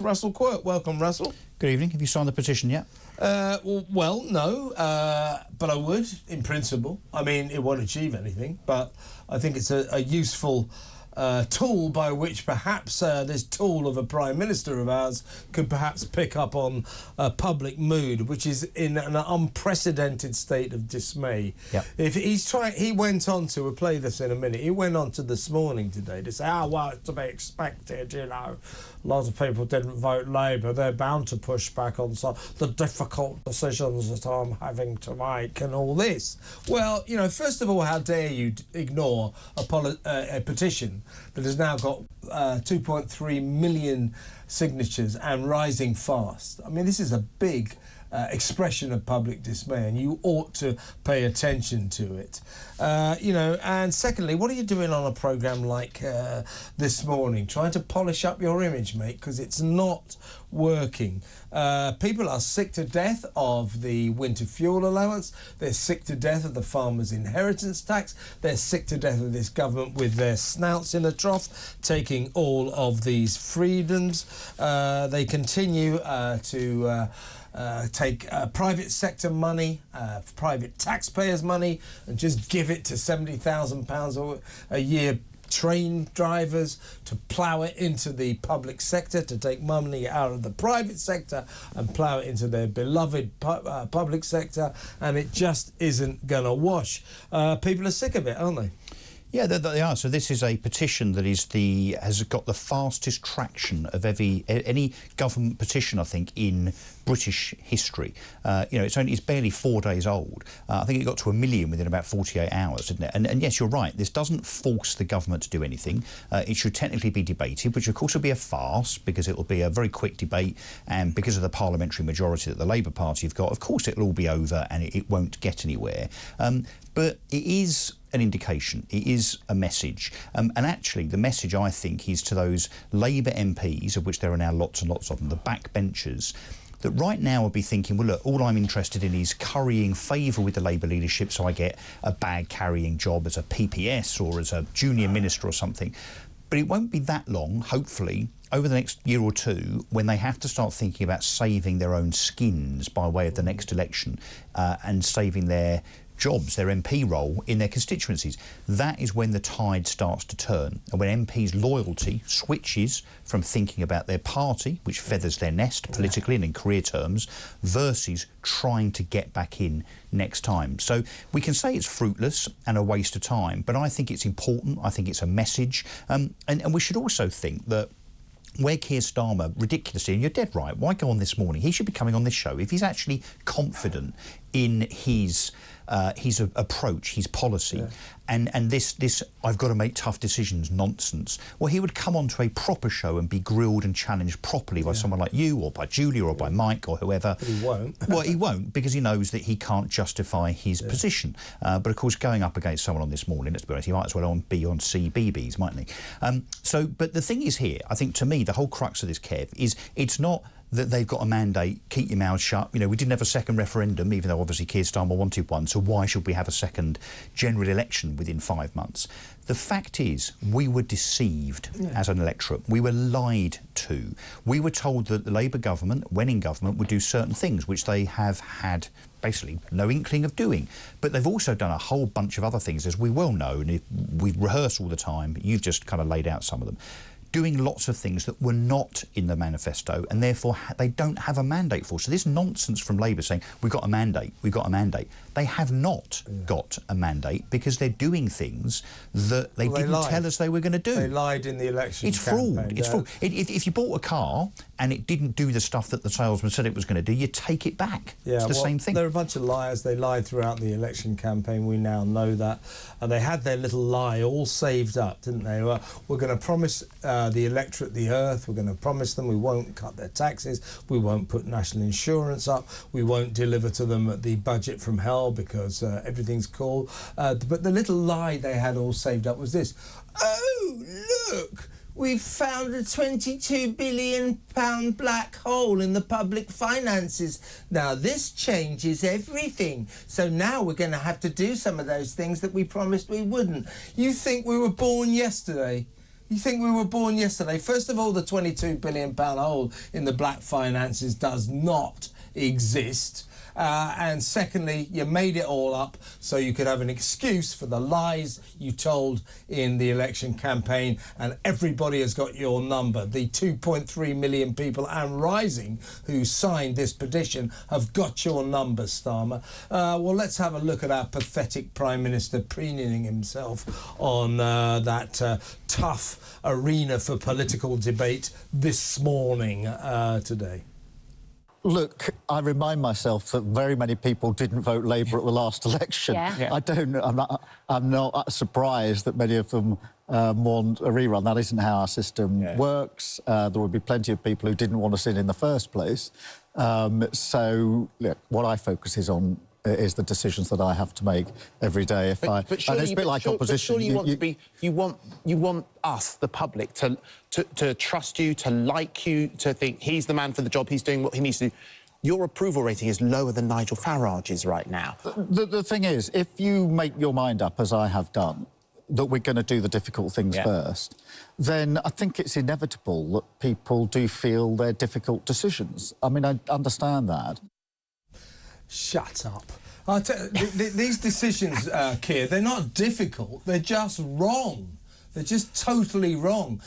Russell Quirk. Welcome, Russell. Good evening. Have you signed the petition yet? Well, no, but I would, in principle. I mean, it won't achieve anything, but I think it's a useful tool by which perhaps this tool of a Prime Minister of ours could perhaps pick up on public mood, which is in an unprecedented state of dismay. Yep. If he went on to, we'll play this in a minute, he went on to This Morning today to say, well, it's to be expected, you know, a lot of people didn't vote Labour, they're bound to push back on some the difficult decisions that I'm having to make and all this. Well, you know, first of all, how dare you ignore a petition that has now got 2.3 million signatures and rising fast. I mean, this is a big expression of public dismay, and you ought to pay attention to it. You know, and secondly, what are you doing on a programme like This Morning? Trying to polish up your image, mate, because it's not working. People are sick to death of the winter fuel allowance. They're sick to death of the farmers' inheritance tax. They're sick to death of this government with their snouts in a trough, taking all of these freedoms. They continue to take private sector money, private taxpayers' money, and just give it to £70,000 a year train drivers to plough it into the public sector, to take money out of the private sector and plough it into their beloved public sector, and it just isn't going to wash. People are sick of it, aren't they? Yeah, they are. So this is a petition that has got the fastest traction of any government petition, I think, in British history. You know, it's barely 4 days old. I think it got to 1 million within about 48 hours, didn't it? And yes, you're right. This doesn't force the government to do anything. It should technically be debated, which of course will be a farce because it will be a very quick debate, and because of the parliamentary majority that the Labour Party have got, of course it'll all be over and it won't get anywhere. But it is an indication, it is a message. And actually, the message, I think, is to those Labour MPs, of which there are now lots and lots of them, the backbenchers, that right now will be thinking, well, look, all I'm interested in is currying favour with the Labour leadership so I get a bag-carrying job as a PPS or as a junior minister or something. But it won't be that long, hopefully, over the next year or two, when they have to start thinking about saving their own skins by way of the next election and saving their jobs, their MP role in their constituencies. That is when the tide starts to turn, and when MPs' loyalty switches from thinking about their party, which feathers their nest politically and in career terms, versus trying to get back in next time. So we can say it's fruitless and a waste of time, but I think it's important. I think it's a message, and we should also think that where Keir Starmer, ridiculously, and you're dead right, why go on This Morning? He should be coming on this show if he's actually confident in his approach, his policy, and this I've got to make tough decisions nonsense. Well, he would come onto a proper show and be grilled and challenged properly by someone like you or by Julia or by Mike or whoever. But he won't. Well, he won't, because he knows that he can't justify his position. But of course, going up against someone on This Morning, let's be honest, he might as well be on CBeebies, mightn't he? But the thing is here, I think to me, the whole crux of this, Kev, is it's not that they've got a mandate, keep your mouth shut. You know, we didn't have a second referendum, even though obviously Keir Starmer wanted one, so why should we have a second general election within 5 months? The fact is, we were deceived as an electorate. We were lied to. We were told that the Labour government, when in government, would do certain things, which they have had basically no inkling of doing. But they've also done a whole bunch of other things, as we well know, and we rehearse all the time. You've just kind of laid out some of them. Doing lots of things that were not in the manifesto, and therefore they don't have a mandate for. So this nonsense from Labour saying, we've got a mandate, we've got a mandate. They have not got a mandate because they're doing things that they didn't tell us they were going to do. They lied in the election campaign. Fraud. It's fraud. If you bought a car and it didn't do the stuff that the salesman said it was going to do, you take it back. It's the same thing. They're a bunch of liars. They lied throughout the election campaign. We now know that. And they had their little lie all saved up, didn't they? We're going to promise the electorate the earth. We're going to promise them we won't cut their taxes. We won't put national insurance up. We won't deliver to them the budget from hell because everything's cool. But the little lie they had all saved up was this. Oh, look! We've found a £22 billion black hole in the public finances. Now, this changes everything. So now we're going to have to do some of those things that we promised we wouldn't. You think we were born yesterday? You think we were born yesterday? First of all, the £22 billion hole in the black finances does not exist. And secondly, you made it all up so you could have an excuse for the lies you told in the election campaign, and everybody has got your number. The 2.3 million people and rising who signed this petition have got your number, Starmer. Well, let's have a look at our pathetic Prime Minister preening himself on that tough arena for political debate this morning today. Look, I remind myself that very many people didn't vote Labour at the last election. I'm not surprised that many of them want a rerun. That isn't how our system works. There would be plenty of people who didn't want us in the first place. So, look, what I focus is the decisions that I have to make every day. And it's a bit like opposition. But surely you want us, the public, to trust you, to like you, to think he's the man for the job, he's doing what he needs to do. Your approval rating is lower than Nigel Farage's right now. The thing is, if you make your mind up, as I have done, that we're going to do the difficult things first, then I think it's inevitable that people do feel they're difficult decisions. I mean, I understand that. Shut up. These decisions, Keir, they're not difficult, they're just wrong. They're just totally wrong.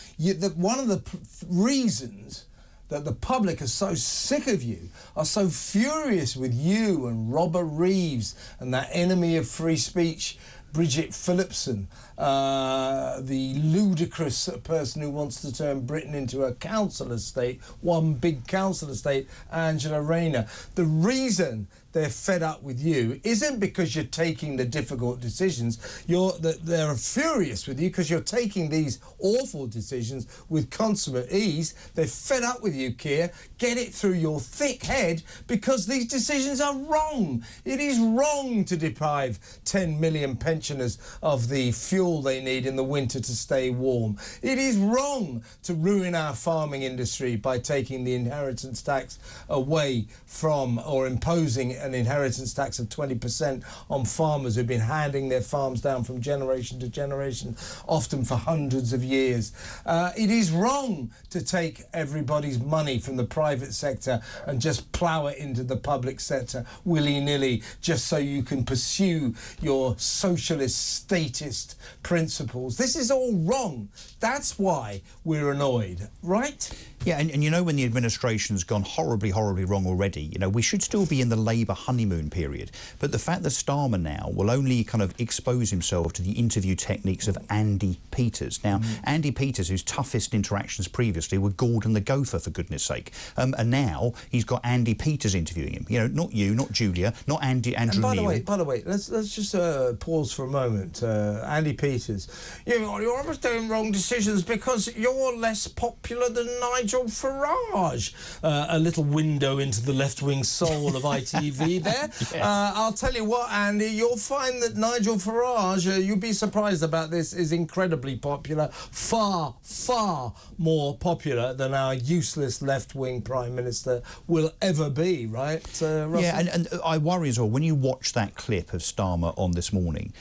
One of the reasons that the public are so sick of you, are so furious with you and Robert Reeves and that enemy of free speech, Bridget Phillipson, the ludicrous person who wants to turn Britain into a council estate, one big council estate, Angela Rayner. The reason they're fed up with you isn't because you're taking the difficult decisions. They're furious with you because you're taking these awful decisions with consummate ease. They're fed up with you, Keir. Get it through your thick head, because these decisions are wrong. It is wrong to deprive 10 million pensioners of the fuel they need in the winter to stay warm. It is wrong to ruin our farming industry by taking the inheritance tax away from, or imposing an inheritance tax of 20% on farmers who've been handing their farms down from generation to generation, often for hundreds of years. It is wrong to take everybody's money from the private sector and just plough it into the public sector willy-nilly, just so you can pursue your socialist, statist principles. This is all wrong. That's why we're annoyed, right? Yeah, and you know, when the administration's gone horribly, horribly wrong already, you know, we should still be in the Labour honeymoon period. But the fact that Starmer now will only kind of expose himself to the interview techniques of Andy Peters. Now, Andy Peters, whose toughest interactions previously were Gordon the Gopher, for goodness sake. And now he's got Andy Peters interviewing him. You know, not you, not Julia, not Andrew Neil. By the way, let's just pause for a moment. Andy Peters, you're always doing wrong decisions because you're less popular than Nigel Farage. A little window into the left-wing soul of ITV there. Yes. I'll tell you what, Andy, you'll find that Nigel Farage, you'll be surprised about this, is incredibly popular, far, far more popular than our useless left-wing Prime Minister will ever be, right, Russell? Yeah, and I worry as well, when you watch that clip of Starmer on This Morning,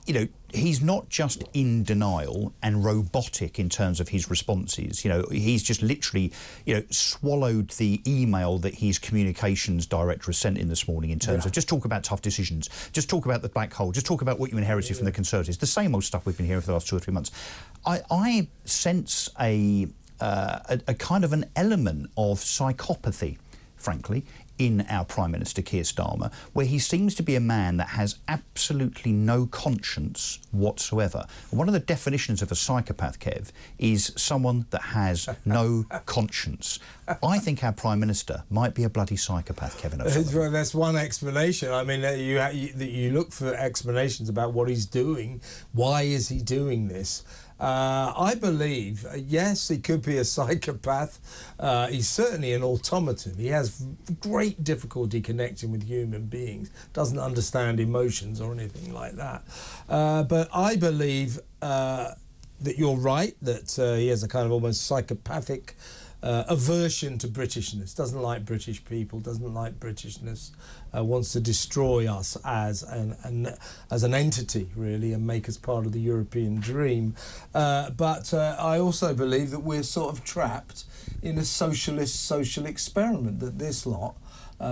you know, he's not just in denial and robotic in terms of his responses. You know, he's just literally, you know, swallowed the email that his communications director has sent in this morning in terms of just talk about tough decisions, just talk about the black hole, just talk about what you inherited from the Conservatives, the same old stuff we've been hearing for the last 2 or 3 months. I sense a kind of an element of psychopathy, frankly, in our Prime Minister Keir Starmer, where he seems to be a man that has absolutely no conscience whatsoever. And one of the definitions of a psychopath, Kev, is someone that has no conscience. I think our Prime Minister might be a bloody psychopath, Kevin O'Sullivan. Well, that's one explanation. I mean, you look for explanations about what he's doing. Why is he doing this? I believe, yes, he could be a psychopath. He's certainly an automaton. He has great difficulty connecting with human beings, doesn't understand emotions or anything like that. But I believe that you're right, that he has a kind of almost psychopathic aversion to Britishness, doesn't like British people, doesn't like Britishness, wants to destroy us as an entity, really, and make us part of the European dream. But I also believe that we're sort of trapped in a socialist social experiment, that this lot,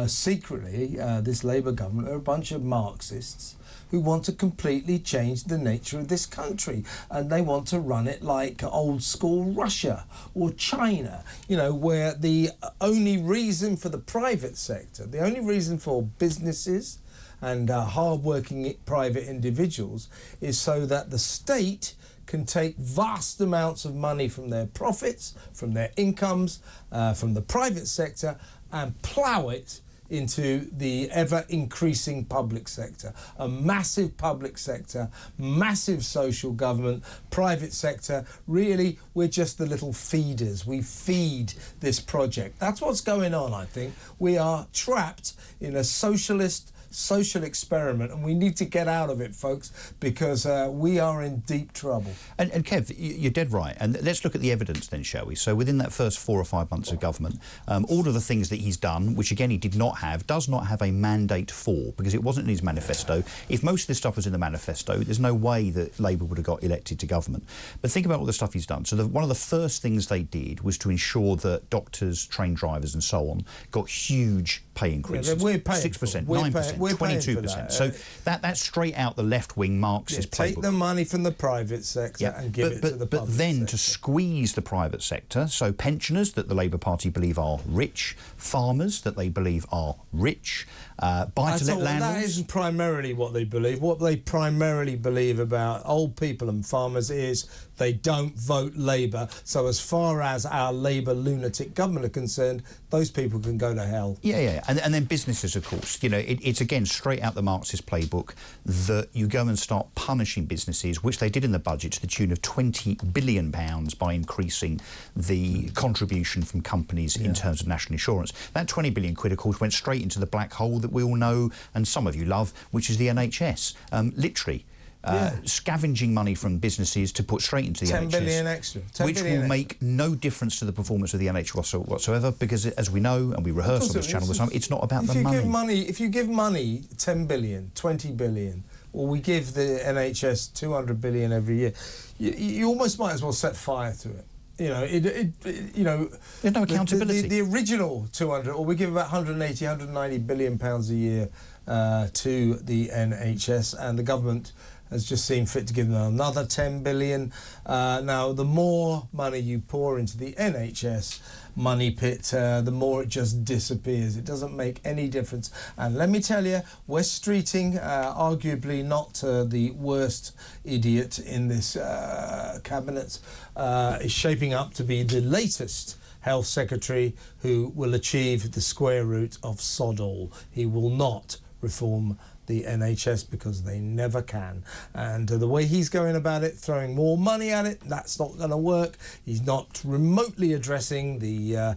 secretly, this Labour government, are a bunch of Marxists who want to completely change the nature of this country, and they want to run it like old school Russia or China, you know, where the only reason for the private sector, the only reason for businesses and hard-working private individuals is so that the state can take vast amounts of money from their profits, from their incomes, from the private sector, and plough it into the ever-increasing public sector. A massive public sector, massive social government, private sector. Really, we're just the little feeders. We feed this project. That's what's going on, I think. We are trapped in a socialist social experiment, and we need to get out of it, folks, because we are in deep trouble. And Kev, you're dead right. And let's look at the evidence then, shall we? So within that first 4 or 5 months of government, all of the things that he's done, which again he did not have, does not have a mandate for, because it wasn't in his manifesto. If most of this stuff was in the manifesto, there's no way that Labour would have got elected to government. But think about all the stuff he's done. So one of the first things they did was to ensure that doctors, train drivers and so on got huge pay increases. Yeah, we're paying 6%, 9%, 22%. So that's straight out the left-wing Marxist playbook. Take the money from the private sector and give it to the public sector. But then to squeeze the private sector, so pensioners that the Labour Party believe are rich, farmers that they believe are rich, buy-to-let landlords. That isn't primarily what they believe. What they primarily believe about old people and farmers is they don't vote Labour. So as far as our Labour lunatic government are concerned, those people can go to hell. Yeah. And then businesses, of course. You know, it's again straight out the Marxist playbook that you go and start punishing businesses, which they did in the budget to the tune of £20 billion by increasing the contribution from companies in terms of national insurance. That 20 billion quid, of course, went straight into the black hole that we all know and some of you love, which is the NHS. Literally. Scavenging money from businesses to put straight into the NHS. 10 billion extra. Which will make no difference to the performance of the NHS whatsoever, because as we know, and we rehearse on this channel all the time, it's not about the money. If you give money 10 billion, 20 billion, or we give the NHS 200 billion every year, you almost might as well set fire to it. You know, there's no accountability. The original 200, or we give about 180, 190 billion pounds a year to the NHS, and the government has just seen fit to give them another 10 billion. Now, the more money you pour into the NHS money pit, the more it just disappears. It doesn't make any difference. And let me tell you, Wes Streeting, arguably not the worst idiot in this cabinet, is shaping up to be the latest Health Secretary who will achieve the square root of sod all. He will not reform the NHS because they never can. And the way he's going about it, throwing more money at it, that's not going to work. He's not remotely addressing the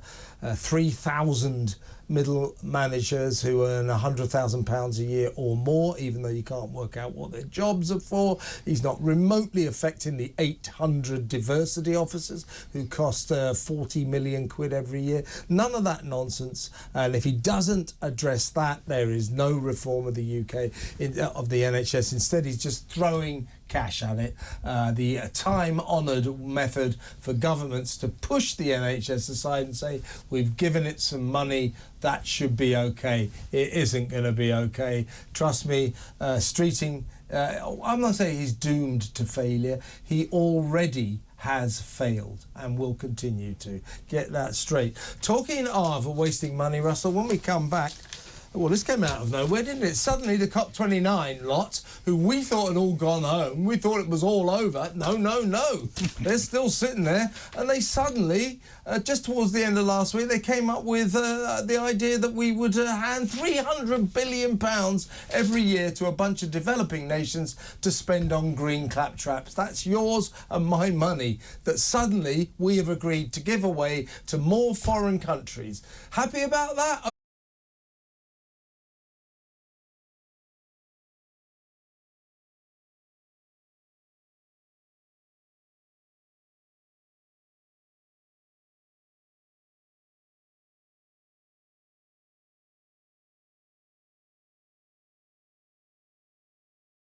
3,000 middle managers who earn £100,000 a year or more, even though you can't work out what their jobs are for. He's not remotely affecting the 800 diversity officers who cost 40 million quid every year. None of that nonsense. And if he doesn't address that, there is no reform of the UK, of the NHS. Instead, he's just throwing cash at it. The time-honoured method for governments to push the NHS aside and say, we've given it some money, that should be okay. It isn't going to be okay. Trust me, Streeting, I'm not saying he's doomed to failure. He already has failed and will continue to. Get that straight. Talking of wasting money, Russell, when we come back, well, this came out of nowhere, didn't it? Suddenly the COP29 lot, who we thought had all gone home, we thought it was all over. No. They're still sitting there. And they suddenly, just towards the end of last week, they came up with the idea that we would hand £300 billion every year to a bunch of developing nations to spend on green claptraps. That's yours and my money that suddenly we have agreed to give away to more foreign countries. Happy about that?